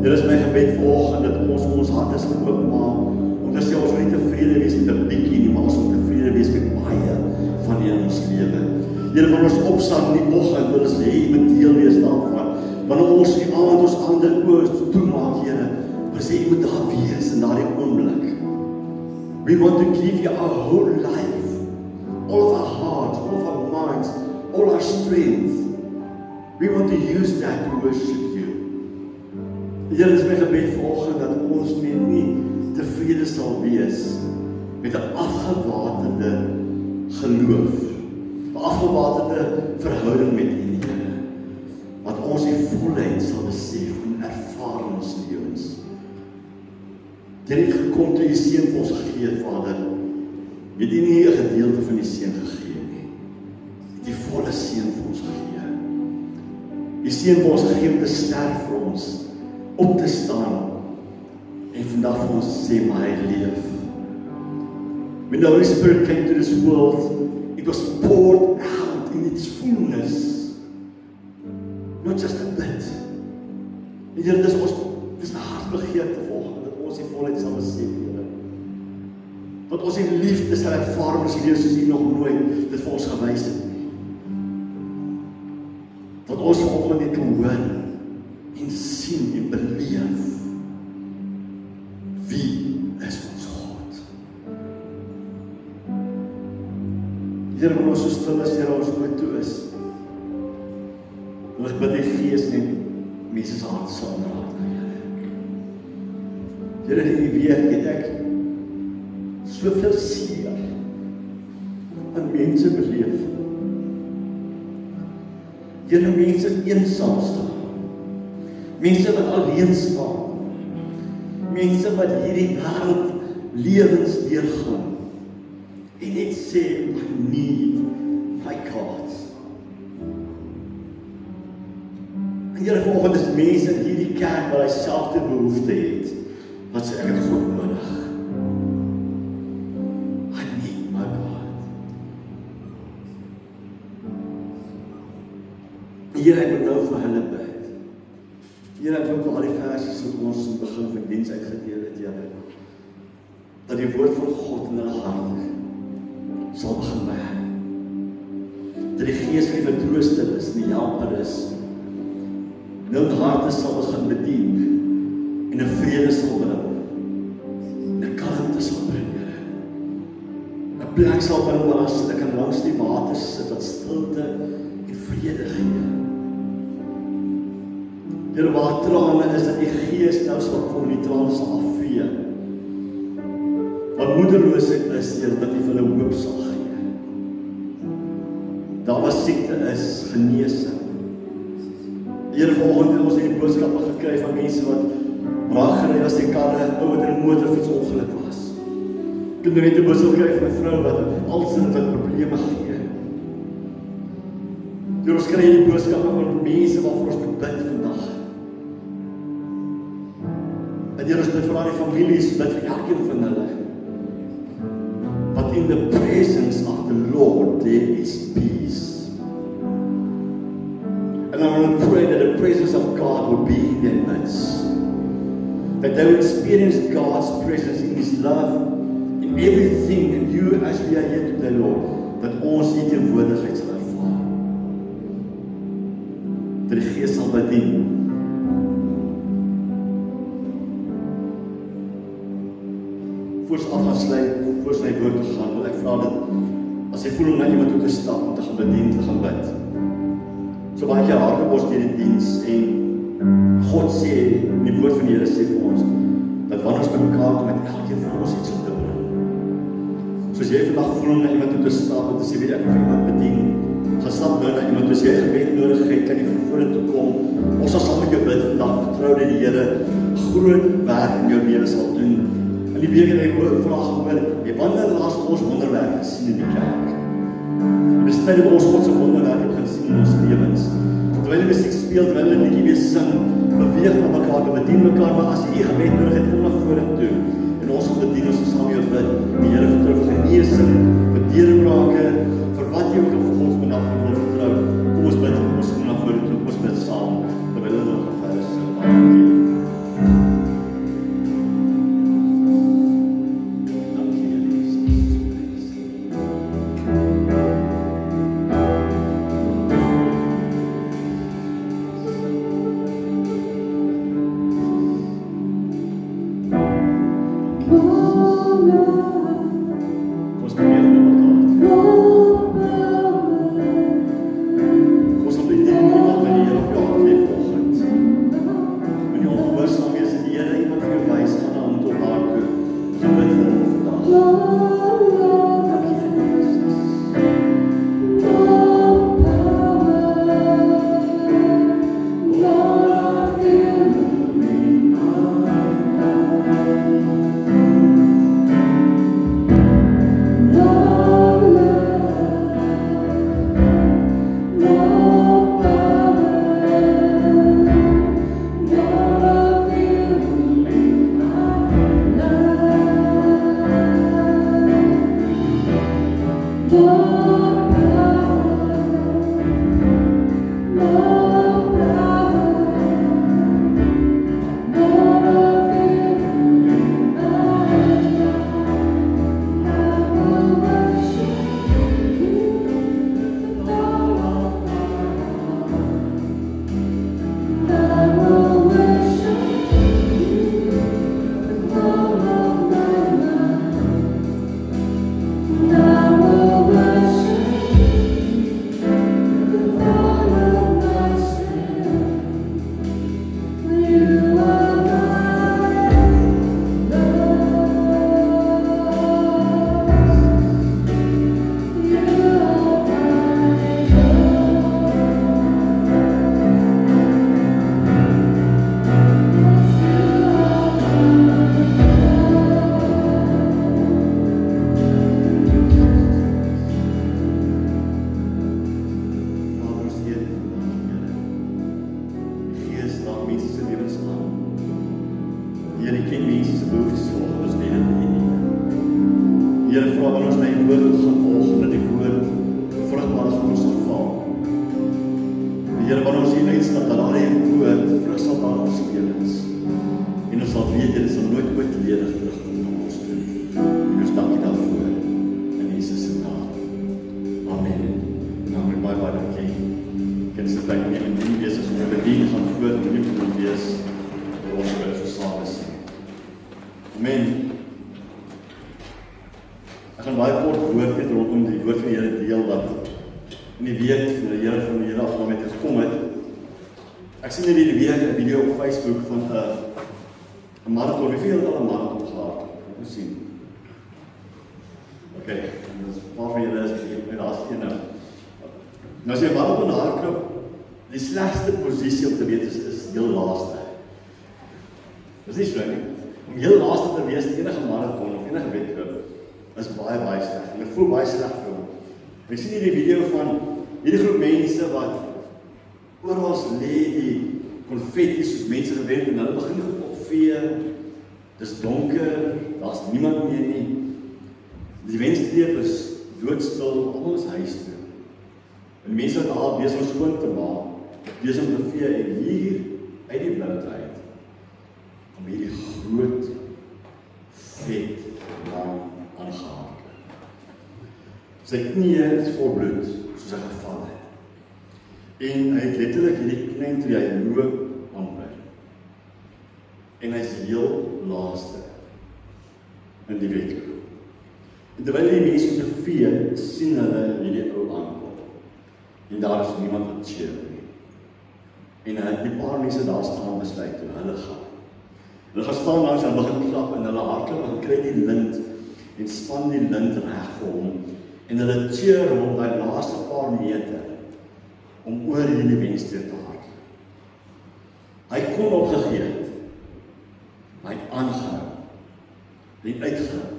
Dit is my gebed vanoggend dat ons harte sal oopmaak om te sê ons wil nie tevrede wees met 'n bietjie nie, maar ons wil tevrede wees met baie van in ons lewe. Here, wanneer ons opstaan in die oggend, wil ons hê jy moet deel wees daarvan. Wanneer ons die aand ons ander oë toemaak, Here, wil sê jy moet daar wees in daardie oomblik. We want to give you our whole life, all of our hearts, all of our minds, all our strength. We want to use that to worship you. Here is my gebed vanoggend dat ons net nie tevrede sal wees met 'n afgewaterde geloof, 'n afgewaterde verhouding met U, Here. Want ons die volheid sal besef en ervaar in ons lewens. Jy het gekom toe U seun vir ons gegee het, Vader. Jy het nie 'n gedeelte van die seun gegee nie. Jy het die volle seun vir ons gegee. Die seun vir ons gegee om te sterf vir ons, op te staan en vandag vir ons sê, maar hy leef. When the Holy Spirit came to this world, it was poured out in its fullness, not just a bit. En Here, dis 'n hartbegeerte volgende, dat ons die volheid sal besef, Here. Dat ons die liefde sal ervaar in ons lewe soos U nog nooit dit vir ons gewys het nie. Dat ons vanoggend net kan hoor en sien en beleef wie is ons God. Here, wanneer ons so stil is, Here, ons oë toe is, wil ek bid die Gees net mense se hart sal raak na Here. Here, in die week het ek soveel seer aan mense beleef. Here, mense eensaam staan. Mense wat alleen staan. Mense wat hierdie wêreld lewens deurgaan. En net sê, I need my God. En Here, vanoggend is mense in hierdie kerk wat dieselfde behoefte het. Wat sê, ek het God nodig. I need my God. Here, ek wil nou vir hulle bid. Here, ek wil vir al die versies wat ons in die begin van diens uitgedeel het, Here, dat die woord van God in hulle harte sal begin werk. Dat die Gees van die vertrooster is, en die helper is, en hulle harte sal begin bedien, en 'n vrede sal bring, en 'n kalmte sal bring, Here. 'n plek sal bring waar as ek kan langs die water sit, wat stilte en vrede gee. Here, waar trane is, dat die Gees nou sal kom, die trane sal afvee. Wat moederloosheid is, Here, dat U vir hulle hoop sal gee. Daar waar siekte is, genesing. Here, vanoggend het ons hierdie boodskappe gekry van mense wat raak gery as die karre, ou wat in 'n motorfietsongeluk was. Ek het net 'n boodskap gekry van 'n vrou wat alsin wat probleme gee. Here, ons kry hierdie boodskappe van mense waarvoor ons moet bid vandag. En Here, ons bid vir al die families, bid vir elkeen van hulle. But in the presence of the Lord, there is peace. And I want to pray that the presence of God will be in their midst. That they will experience God's presence in His love, in everything, and you as we are here today, Lord, dat ons die teenwoordigheid sal ervaar. Dat die Gees sal bedien. Voor ons af gaan sluit, voor sy woord te gaan, wil ek vra dat, as jy voel om na iemand toe te stap, om te gaan bedien, te gaan bid. So baie keer hardloop ons deur die diens, en God sê, en die woord van die Here sê vir ons, dat wanneer ons by mekaar kom, met elkeen van ons iets om te bring. So as jy vandag voel om na iemand toe te stap, en te sê, weet ek of iemand bedien, gaan stap nou na iemand, as jy gebed nodig het, kan jy van vorentoe kom. Ons sal saam met jou bid vandag, vertrou dat die Here groot werk in jou lewe sal doen. In die week het ek ook vraag gehoor, wanneer laas ons wonderwerke sien in die kerk? En dis tyd dat ons God se wonderwerke gaan sien in ons lewens. Terwyl die musiek speel, terwyl die liedjie weer sing, beweeg na mekaar, bedien mekaar, maar as jy gebed nodig het, kom na vorentoe. En ons gaan bedien, ons sal jou bid. Die Here vertrou vir genesing, vir deurbrake, vir wat jy ook op God vandag wil vertrou. Kom ons bid, kom ons kom na vorentoe, kom ons bid saam, terwyl hulle nog verder sing. Sy knieë is vol bloed, soos hy geval het. En hy het letterlik hierdie klein toe hy loop aanbly. En hy is heel laaste in die wedloop. En terwyl die mense op die vee sien hulle hierdie ou aankom. En daar is niemand wat cheer nie. En die paar mense daar staan besluit toe hulle gaan. Hulle gaan staan langs en begin klap en hulle hardloop en kry die lint en span die lint reg vir hom. En hulle cheer hom by die laaste paar meter om oor hierdie wenster te hardloop. Hy kon opgegee het. Hy het aangehou. Hy het uitgehou.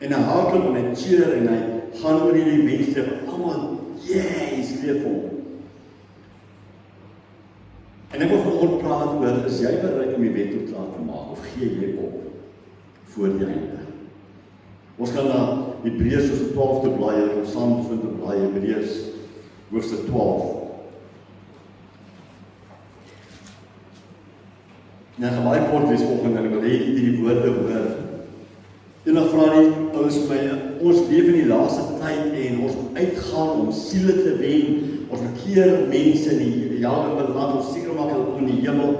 En hy hardloop en hy cheer en hy gaan oor hierdie wenster en almal, hy skreef hom. En ek wil vanoggend praat oor, is jy bereid om die wedloop klaar te maak of gee jy op voor die einde? Ons gaan na Hebreërs soos 12de blaai, ons saam vind op blaai Hebreërs hoofstuk 12. Nou gaan baie kort lees volgende en ek wil hê die woorde hoor. En dan vra die ouens my, ons leef in die laaste tyd en ons moet uitgaan om siele te wen, ons moet keer mense in die jare laat ons seker maak hulle kom in die hemel.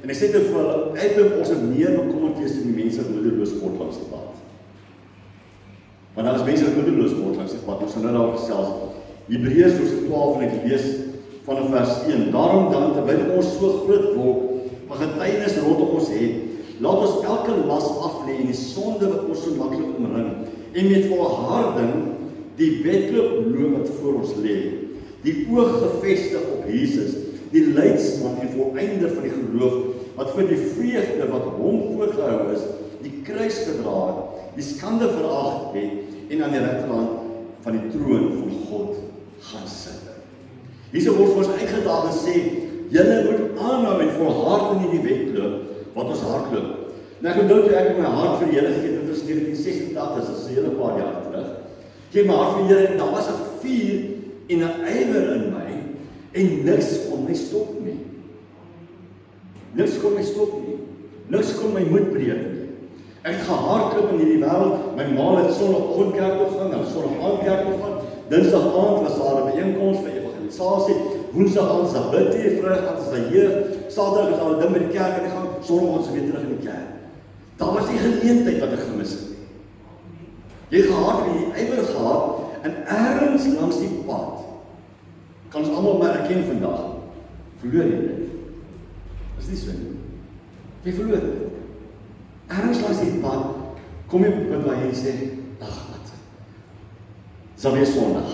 En ek sê dit vir hulle, ek dink ons het meer bekommerd wees om die mense moedeloos word langs die pad. Want daar is mense wat moedeloos word langs die pad, ons gaan nou daar gesels. Hebreërs hoofstuk 12 en ek lees vanaf vers 1. Daarom dan, terwyl ons so groot wolk van getuienis rondom ons het, laat ons elke las aflê en die sonde wat ons so maklik omring, en met volharding die wedloop loop wat voor ons lê, die oog gefestig op Jesus, die leidsman en volëinder van die geloof, wat vir die vreugde wat hom voorgehou is, die kruis gedra het, die skande verag het, en aan die regterhand van die troon van God gaan sit. Hierso word vir ons uitgedaag en sê, julle moet aanhou en volhard in die wedloop, wat ons hardloop. Nou ek onthou toe ek my hart vir die Here gegee het, dit was 1986, dit is 'n hele paar jaar terug. Gee my hart vir die Here, en daar was 'n vuur en 'n ywer in my, en niks kon my stop nie. Niks kon my stop nie. Niks kon my moed breek nie. Ek het gehardloop in hierdie wêreld. My ma het Sondagoggend kerk toe gegaan, Sondag aand kerk toe gegaan. Dinsdag aand was daar 'n byeenkoms vir evangelisasie. Woensdag aand is daar bidtie, Vrydag aand is daar jeug. Saterdag is daar 'n ding by die kerk en ek gaan Sondag aand weer terug in die kerk. Daar was die geleentheid wat ek gemis het. Jy gehad, jy ywer gehad, en ergens langs die pad kan ons almal maar erken vandag. Verloor jy dit? Is nie so nie. Jy verloor dit. Ergens langs die pad kom jy op 'n punt waar jy sê, ag wat. Sal weer Sondag.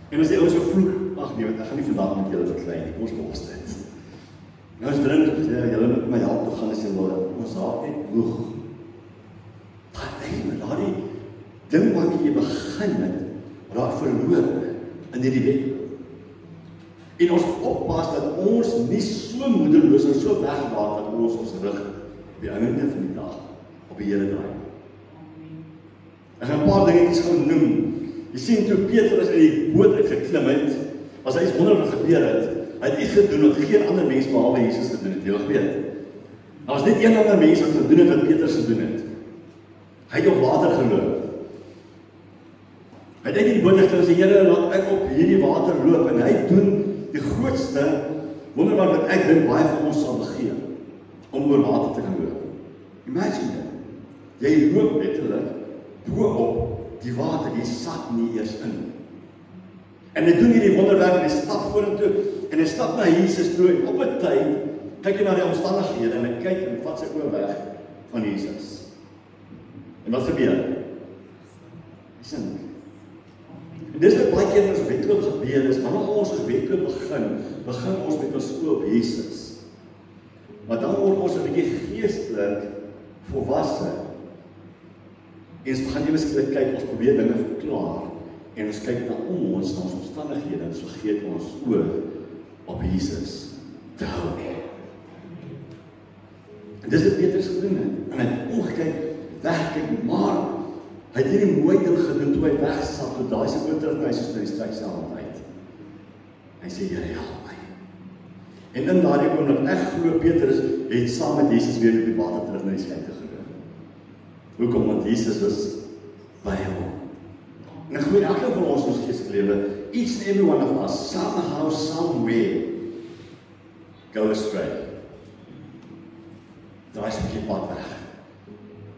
En as jy ouens so vloek, ag nee, ek gaan nie vandag met julle beklei nie. Kom ons los dit. Nou is drink, julle moet my help toe gaan as jy wil. Ons raak net moeg. Daardie ding wat jy begin met, raak verloor in hierdie weg. En ons oppas dat ons nie so moedeloos en so wegwaak dat ons rug op die einde van die dag op die Here draai. Ek gaan 'n paar dingetjies gaan noem. Jy sien toe Petrus uit die boot uitgeklim het, as hy iets wonderlik gebeur het, hy het iets gedoen wat geen ander mens behalwe Jesus gedoen het. Jy weet. Daar was net een ander mens wat gedoen het wat Petrus gedoen het. Hy het op water geloop. Hy het uit die boot geklim en sê, Here, laat ek op hierdie water loop, en hy doen die grootste wonderwerk wat ek dink baie van ons sal begeer, om oor water te kan loop. Imagine dit. Jy loop letterlik bo op die water, jy sak nie eers in. En hy doen hierdie wonderwerk en hy stap vorentoe en hy stap na Jesus toe en op 'n tyd kyk hy na die omstandighede en hy kyk en vat sy oë weg van Jesus. En wat gebeur? Sien. En dis wat baie keer in ons wedloop gebeur is, wanneer ons wedloop begin ons met ons oë op Jesus. Maar dan word ons 'n bietjie geestelik volwasse. En ons begin ewesklik kyk, ons probeer dinge verklaar en ons kyk na ons omstandighede en ons vergeet ons oë op Jesus te hou. En dis wat Petrus gedoen het. En hy het omgekyk, wegkyk, maar hy het hierdie mooi ding gedoen toe hy wegstap, toe daai se boot terug na hy soos hy strek sy hand uit. Hy sê, Here, help my. En in daardie oomblik, ek glo Petrus het saam met Jesus weer op die water terug na die skei te geloop. Hoekom? Want Jesus was by hom. En ek glo elke van ons geestelike lewe, each and every one of us, somehow, somewhere, go astray. Daar is 'n bietjie pad weg.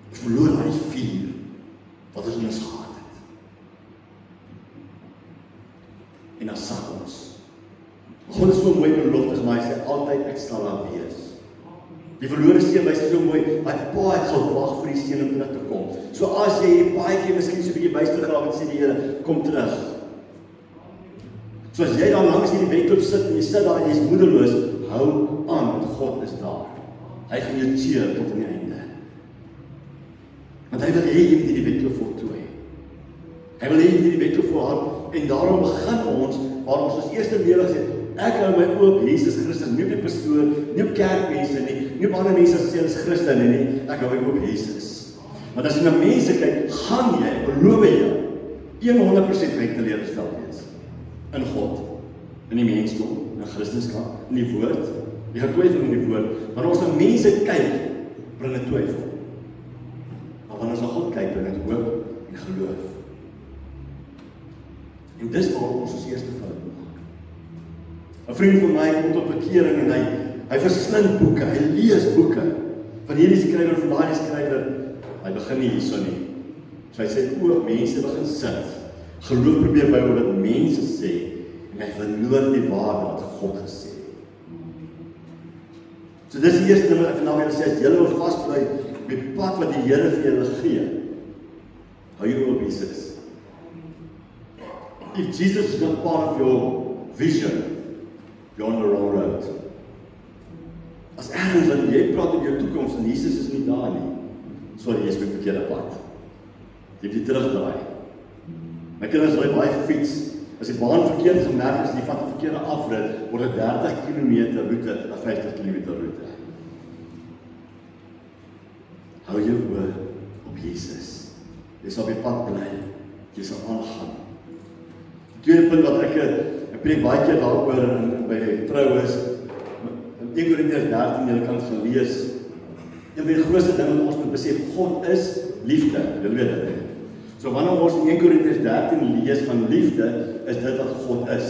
Ons verloor aan die vuur wat ons in ons gehad het. En dan sak ons. God is so mooi beloftes, maar hy sê altyd ek sal daar wees. Die verlore seun wys so mooi, my pa het gewag vir die seun om terug te kom. So as jy baie keer miskien so 'n bietjie byster geraak het, sê die Here, kom terug. So as jy dan langs hierdie wedloop sit en jy sit daar en jy's moedeloos, hou aan, want God is daar. Hy gaan jou cheer tot aan die einde. Want hy wil hê jy moet hierdie wedloop voltooi. Hy wil hê jy moet hierdie wedloop volhard en daarom begin ons, waar ons eerste lewe sê, ek hou my oop Jesus Christus, nie op die pastoor, nie op kerkmense nie op ander mense as sê as Christene nie, ek hou my oop Jesus. Want as jy na mense kyk, gaan jy, beloof jy, 100% recht teleurgestel wees. In God, in die mensdom, in Christendom, in die woord, die getwyfel in die woord. Wanneer ons na mense kyk, bring dit twyfel. Maar wanneer ons na God kyk, bring dit hoop en geloof. En dis waar ons eerste fout maak. 'n vriend van my kom tot bekering en hy verslind boeke, hy lees boeke. Van hierdie skrywer, van daardie skrywer, hy begin nie hierso nie. So hy sê, mense begin sit. Geloof probeer by wat mense sê, en hy verloor die waarde wat God gesê het. So dis die eerste ding wat ek vandag wil sê, as julle wil vasbly op die pad wat die Here vir julle gee, hou jy op Jesus. If Jesus is not part of your vision, you're on the wrong road. As ergens wat jy praat oor jou toekoms en Jesus is nie daar nie, sorry, jy is op die verkeerde pad. Jy moet die terugdraai. My kinders ry baie fiets. As die baan verkeerd gemerk is, die vat 'n verkeerde afrit, word dit 30 km roete, 'n 50 km roete. Hou jou oor op Jesus. jy sal op die pad bly, jy sal aangaan. Die tweede punt wat ek preek baie keer daaroor by troues, in 1 Korintiërs 13, julle kan gaan lees, en die grootste ding wat ons moet besef, God is liefde, julle weet dit, so wanneer ons in 1 Korintiërs 13 lees van liefde, is dit wat God is.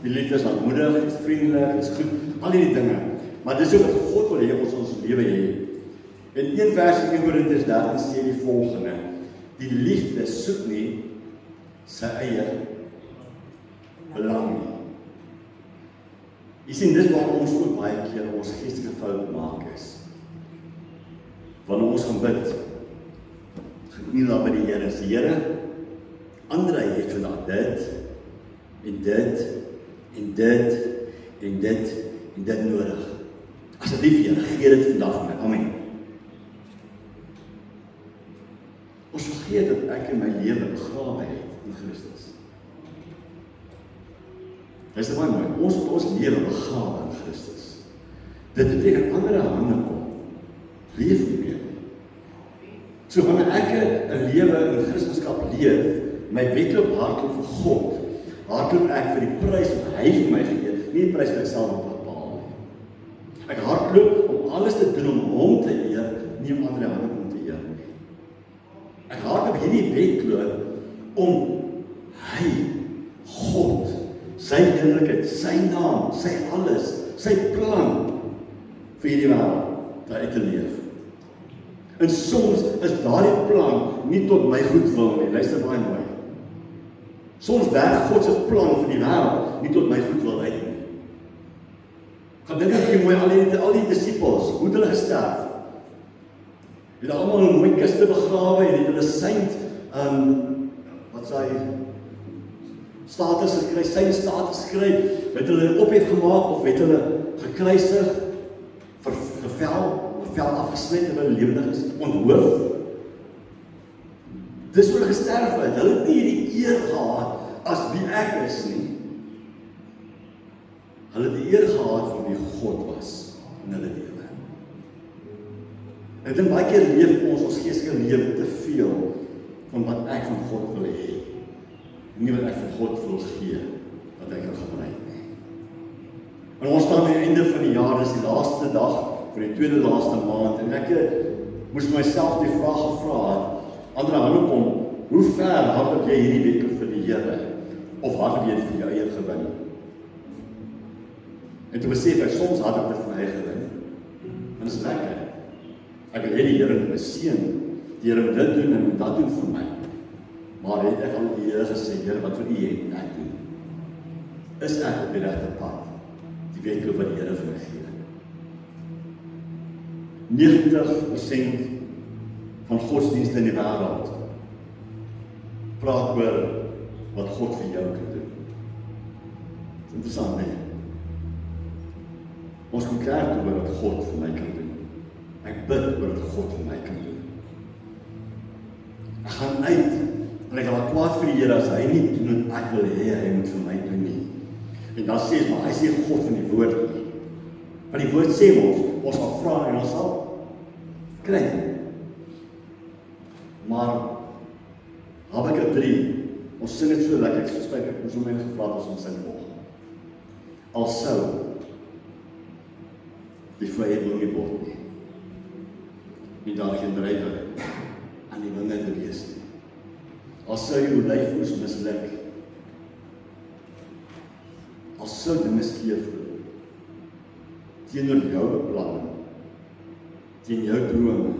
Die liefde is aanmoedig, is vriendelik, is goed, al die dinge. Maar dis ook wat God wil hê ons lewe hê. In een vers in 1 Korintiërs 13 sê die volgende: die liefde soek nie sy eie belang nie. Jy sien, dis waar ons ook baie keer ons geestelike fout maak is. Wanneer ons gaan bid, gekniel daar by die Here, sê Here, André het vandag dit, en dit, en dit, en dit, en dit nodig. Asseblief Here, gee dit vandag vir my. Amen. Ons vergeet dat ek in my lewe begrawe het in Christus. Dis baie mooi. Ons het ons lewe begrawe in Christus. Dit beteken andere hande kom. Leef nie meer. So wanneer ek 'n lewe in Christendom leef, my wedloop hardloop vir God, hardloop ek vir die prys wat hy vir my gee, nie die prys wat ek self op bepaal nie. Ek hardloop om alles te doen om hom te eer, nie om ander om te eer nie. Ek hardloop hierdie wedloop om hy, God, sy heerlikheid, sy naam, sy alles, sy plan vir hierdie wêreld uit te leef. En soms is daardie plan nie tot my goed wil nie. Luister baie mooi. Soms werk God se plan vir die wêreld nie tot my goed wil uit nie. Gaan dink ek mooi al die disippels, hoe het hulle gesterf? Het almal in mooi kiste begrawe en het hulle saint wat sê status gekry, sy status gekry, het hulle ophef gemaak of het hulle gekruisig, vel afgesny terwyl hulle lewendig is, onthoof. Dis hoe hulle gesterf het. Hulle het nie die eer gehad as wie ek is nie. Hulle het die eer gehad van wie God was in hulle lewe. En dan baie keer leef ons geestelike lewe te veel van wat ek van God wil hê. Nie wat ek vir God wil gee, wat ek kan gebruik nie. En ons staan aan die einde van die jaar, dis die laaste dag, vir die tweede laaste maand, en ek moes myself die vraag gevra het, André, kom, hoe ver hardloop jy hierdie wedloop vir die Here, of hardloop jy dit vir jou eie gewin? En toe besef ek, soms hardloop dit vir my eie gewin, en dit is lekker. Ek wil hê die Here moet my seën, die Here moet dit doen en moet dat doen vir my. Maar het ek al die Here gesê, Here, wat wil U hê ek doen? Is ek op die regte pad? Die wedloop wat die Here vir my gee. 90% van godsdienste in die wêreld praat oor wat God vir jou kan doen. Dit is interessant, nee. Ons kom klaar oor wat God vir my kan doen. Ek bid oor wat God vir my kan doen. Ek gaan uit en ek raak kwaad vir die Here as hy nie doen wat ek wil hê hy moet vir my doen nie. En dan sê hy, maar hy sê God van die woord nie. Want die woord sê ons sal vra en ons sal kry. Maar Habakuk 3, ons sing dit so lekker, ek spyt ek moes hom net gevra het as ons sin volg. Al sou die vrye wil nie word nie. Nie daar geen drywer aan die winge te wees nie. Al sou jou lyfoes misluk, al sou dinge skeef loop, teenoor jou beplanning, teen jou drome,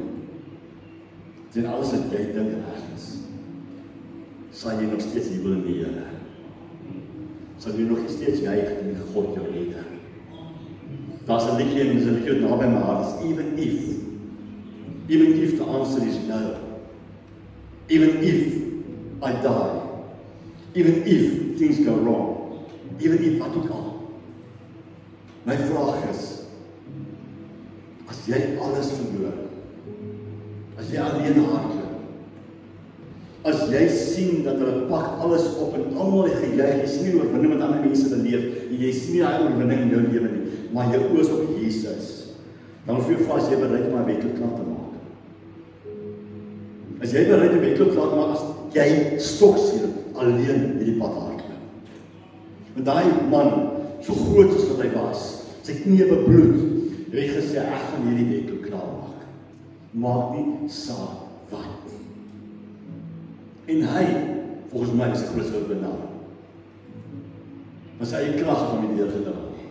teen alles wat jy dink reg is, sal jy nog steeds liefde in die Here. Sal jy nog steeds juig in God jou redder. Daar's 'n liedjie en dis 'n liedjie wat naby my hart is, even if the answer is no, even if I die, even if things go wrong, even if wat ook al. My vraag is, as jy alles verloor, as jy alleen hardloop, as jy sien dat hulle pak alles op en almal het gejuig, jy sien nie oorwinning met ander mense beleef, en jy sien nie daai oorwinning in jou lewe nie, maar jou oë is op Jesus, dan hoef jy vras jy bereid om 'n wedloop klaar te maak. As jy bereid om wedloop laat maak, as jy stoksel alleen hierdie pad hardloop. En daai man, so groot as wat hy was, sy knieë bebloed, hy het gesê, ek gaan hierdie wedloop klaar maak. Maak nie saak wat nie. En hy, volgens my, is 'n groot oorwinnaar. Maar sy eie krag om die deur gedra nie.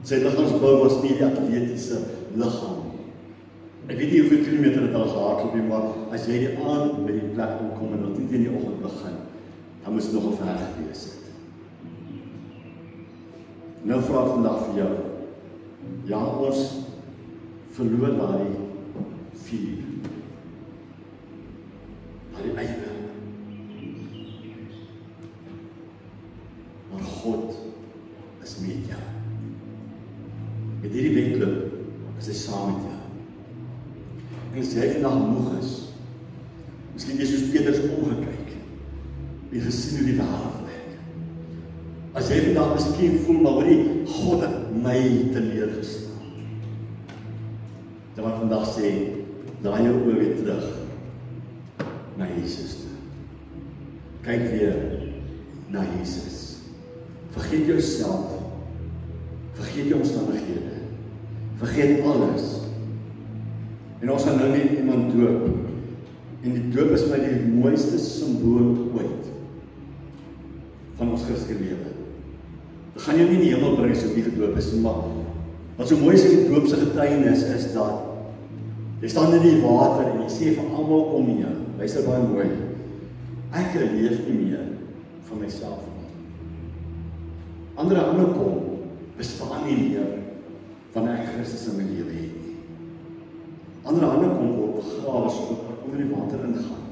Sy liggaamsbou was nie die atletiese liggaam nie. Ek weet nie hoeveel kilometer het al gehardloop nie, maar as jy die aand by die plek kom en dat nie in die oggend begin, dan moes nog 'n ver gewees het. Nou vra ek vandag vir jou. Ja, ons verloor daai vuur. Daai ywer. Maar God is met jou. Met hierdie wedloop is hy saam met jou. En as jy vandag moeg is, miskien jy soos Petrus omgekyk, en gesien hoe die wêreld werk. As jy vandag miskien voel, maar hoorie, God het my teleurgestel. Dan wat vandag sê, draai jou oor weer terug na Jesus toe. Kyk weer na Jesus. Vergeet jouself. Vergeet jou omstandighede. Vergeet alles. En ons gaan nou net iemand doop. En die doop is my die mooiste simbool ooit van ons Christelike lewe. Dit gaan jou nie in die hemel bring as jy nie gedoop is nie, maar wat so mooi is in die doop se getuienis is dat jy staan in die water en jy sê vir almal om jou, luister baie mooi, ek leef nie meer van myself nie. Ander kom, bestaan nie meer van ek Christus in my lewe het nie. Ander kom word begrawe sodat ek onder die water ingaan.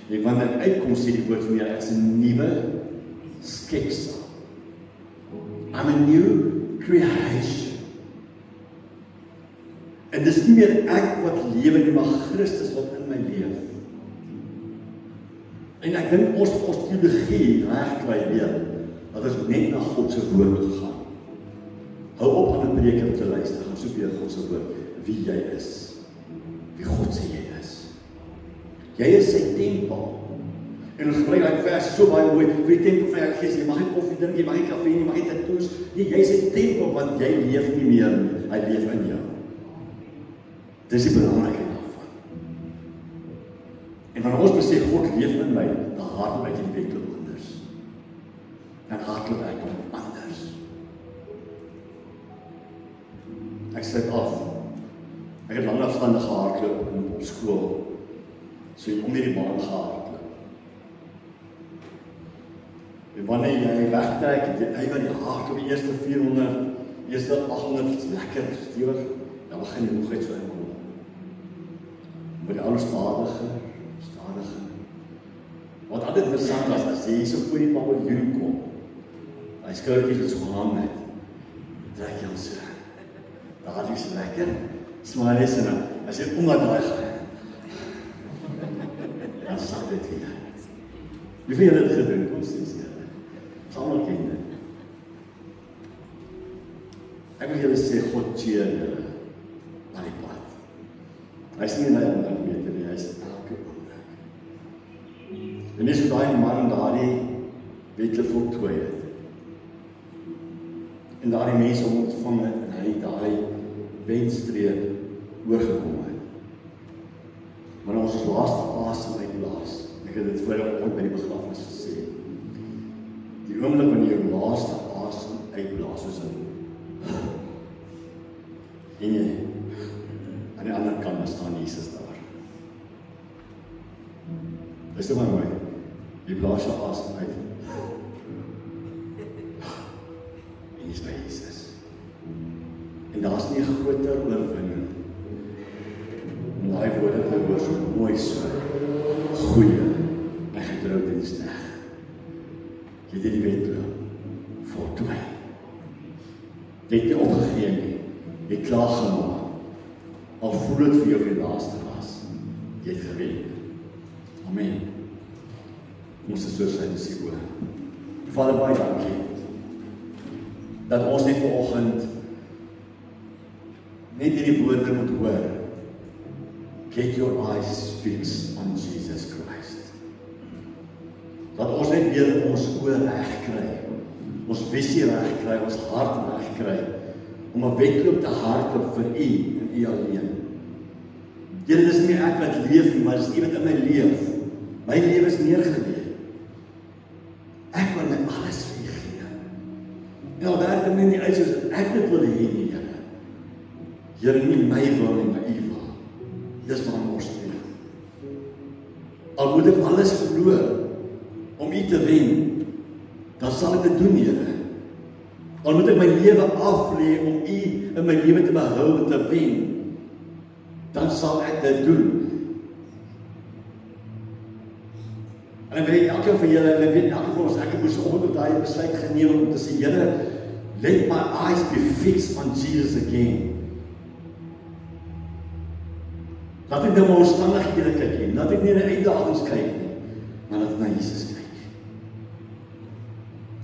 En wanneer ek uitkom, sê die woord van die Here, ek is 'n nuwe skepsel. I'm a new creation. En dis nie meer ek wat lewe nie, maar Christus wat in my leef. En ek dink ons teologie regkry weer, dat ons net na God se woord toe gaan. Hou op aan 'n preek te luister, gaan soek weer God se woord, wie jy is, wie God sê jy is. Jy is sy tempel. En ons gebruik daai vers so baie mooi, vir die tempel van die Gees, jy mag nie koffie drink, jy mag nie kafee nie, jy mag nie tattoos nie, jy is sy tempel, want jy leef nie meer nie, hy leef in jou. Dis die belangrikheid daarvan. En wanneer ons besef, God leef in my, dan hardloop ek die wedloop anders. Dan hardloop ek anders. Ek sluit af. Ek het lang afstande gehardloop op skool. So om hierdie baan gehardloop. En wanneer jy wegtrek, jy van die hardloop, die eerste 400, eerste 800, lekker stewig, dan begin die moegheid so inkom. Maar die ouens stadiger. Wat altyd interessant was, as jy so voor die paviljoen kom, hy skouertjies wat so hang het, trek jy ons so, daar is lekker, smaal is en as jy omdat daai gaan, dan sak dit weer. Hoeveel jy dit gedoen, kom sê jy, samen ken dit. Ek wil julle sê, God cheer julle aan die pad. Hy is nie net om beter nie, hy is elke oomblik. En dis hoe daai man daardie wedloop voltooi het. En daardie mense ontvang het en hy daai wenstreep oorgekom het. Maar ons laaste asem uitblaas. Ek het dit vroeër ooit by die begrafnis gesê. Die oomblik wanneer jy laaste asem uitblaas soos 'n en jy aan die ander kant staan Jesus daar. Dis maar mooi. Jy blaas jou asem uit. En jy is by Jesus. En daar is nie 'n groter oorwinning. En daai woorde hoor so mooi so. Goeie en getrou diensknegt. Jy het die wedloop voltooi. Jy het nie opgegee nie. Jy het klaar gemaak. Al voel het vir jou die laaste was. Jy het gewen. Amen. Ons is so sy disipel. Vader, baie dankie. Dat ons net vanoggend net hierdie woorde moet hoor. get your eyes fixed on Jesus Christ. Dat ons net weer ons oë reg kry, ons visie reg kry, ons hart reg kry, om 'n wedloop te hardloop vir U en U alleen. Here, dis nie ek wat leef nie, maar dis U wat in my leef. My lewe is neergelê. Ek wil my alles vir U gee. En al werk dit nie uit soos ek dit wil hê nie, Here. Here, nie my wil nie, maar U wil. Dis waar ons streef. Al moet ek alles verloor om U te wen, dan sal ek dit doen, Here. Al moet ek my lewe aflê om U in my lewe te behou en te wen, dan sal ek dit doen. En ek weet elkeen van julle, en ek weet elkeen van ons, ek het moes op daai besluit geneem om te sê, Here, let my eyes be fixed on Jesus again. Laat ek nou my omstandighede kyk nie, laat ek nie na uitdagings kyk nie, maar laat ek na Jesus kyk.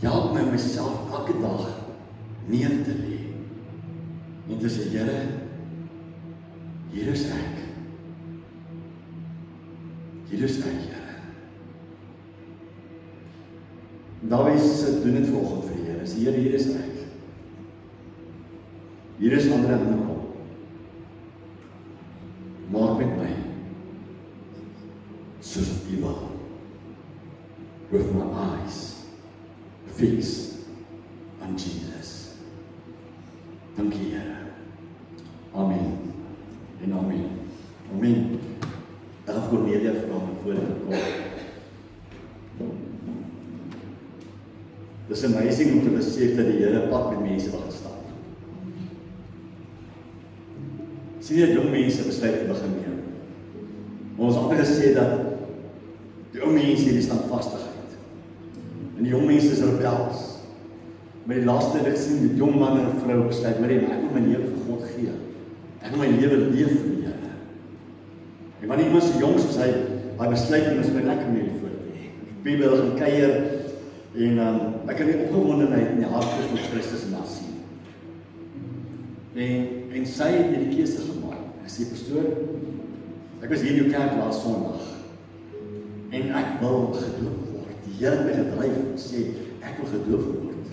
Help my myself elke dag neer te lê en te sê, Here, hier is ek. Hier is ek, Here. Dawie sê, doen dit vanoggend vir die Here. Sê, Here, hier is ek. Hier is ander en ander. Maak met my soos U wil. With my eyes fixed on Jesus. Dankie, Here. Amen. En amen. Amen. Ek gaan Cornelia vra om voor te kom. Dis amazing om te besef dat die Here pad met mense wil stap. Sien jy jong mense besluit te begin neem. Maar ons het altyd gesê dat die ou mense die standvastigheid. En die jong mense is rebels. Maar die laaste wat ek sien, die jong man en vrou besluit, maar ek wil my lewe vir God gee. Ek wil my lewe leef vir die Here. En wanneer iemand so jong soos hy besluit en is my lekker mee voor te hê. Bybel gaan kuier en ek kan die opgewondenheid in die hart van Christus in haar sien. En sy het die keuse gemaak. Ek sê, pastoor, ek was hier in jou kerk laas Sondag en ek wil gedoop word. Die Here het my gedryf en sê, ek wil gedoop word.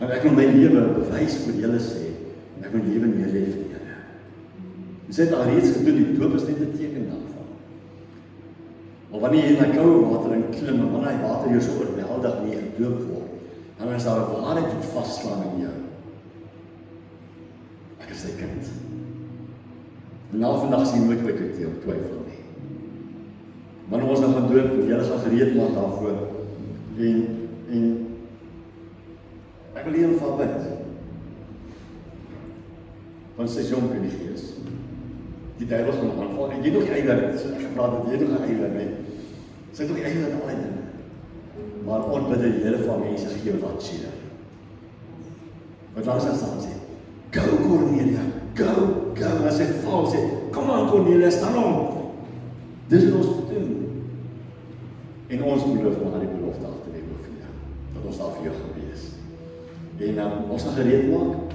Want ek wil my lewe bewys vir julle sê, ek wil my lewe neerlê vir die Here. En sy het al reeds gedoen, die doop is net 'n teken daarvan. Maar wanneer jy in die koue water in klim, en wanneer die water jou so oorweldig nie gedoop word, dan is daar 'n waarheid wat vasslaan in jou. Ek is sy kind. En na vandag sien nooit ooit twyfel nie. Wanneer ons nou gaan doop, en julle gaan gereed maak daarvoor, en ek wil hier van bid. Want sy is jonk in die gees. Die duivel gaan aanval, en jy nog die eiland, so ek gepraat het, jy nog die eiland, nee. Sy het nog die eiland en al die dinge. Maar ons bid die Here vir mense gee wat laat sien. Wat langs aan staan sê, go Cornelia, go, en as hy val sê, kom aan Cornelia, staan om. Dis wat ons moet doen. En ons beloof maar die belofte af te neem vir jou, dat ons daar vir jou gaan wees. En ons gaan gereed maak.